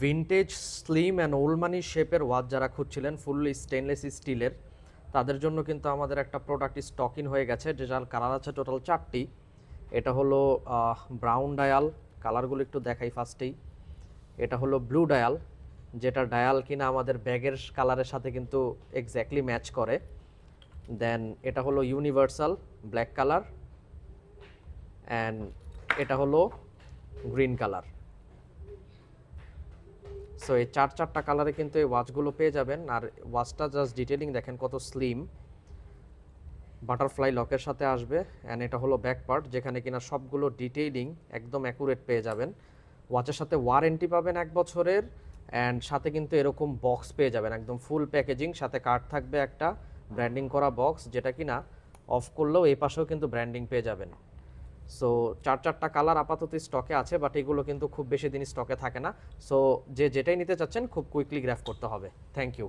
Vintage slim and old মানি শেপের watch যারা খুঁজছিলেন fully stainless স্টিলের, তাদের জন্য কিন্তু আমাদের একটা প্রোডাক্ট স্টক ইন হয়ে গেছে, যেটার কালার আছে টোটাল 4টি। এটা হলো ব্রাউন ডায়াল, কালারগুলো একটু দেখাই ফার্স্টেই। এটা হলো ব্লু ডায়াল, যেটা ডায়াল কিনা আমাদের ব্যাগের কালারের সাথে কিন্তু এক্স্যাক্টলি ম্যাচ করে। দেন এটা হলো ইউনিভার্সাল ব্ল্যাক কালার, অ্যান্ড এটা হলো গ্রিন কালার। সো এই চারটা কালারে কিন্তু এই ওয়াচগুলো পেয়ে যাবেন। আর ওয়াচটা জাস্ট ডিটেলিং দেখেন কত স্লিম, বাটারফ্লাই লকের সাথে আসবে। অ্যান্ড এটা হলো ব্যাক পার্ট, যেখানে কিনা সবগুলো ডিটেইলিং একদম অ্যাকুরেট পেয়ে যাবেন। ওয়াচের সাথে ওয়ারেন্টি পাবেন 1 বছরের, অ্যান্ড সাথে কিন্তু এরকম বক্স পেয়ে যাবেন, একদম ফুল প্যাকেজিং, সাথে কার্ড থাকবে একটা ব্র্যান্ডিং করা বক্স, যেটা কিনা অফ করলেও এই পাশেও কিন্তু ব্র্যান্ডিং পেয়ে যাবেন। সো চারটা কালার আপাতত স্টকে আছে, বাট এগুলো কিন্তু খুব বেশি দিন স্টকে থাকে না। সো যেটাই নিতে চাচ্ছেন খুব কুইকলি গ্র্যাব করতে হবে। Thank you.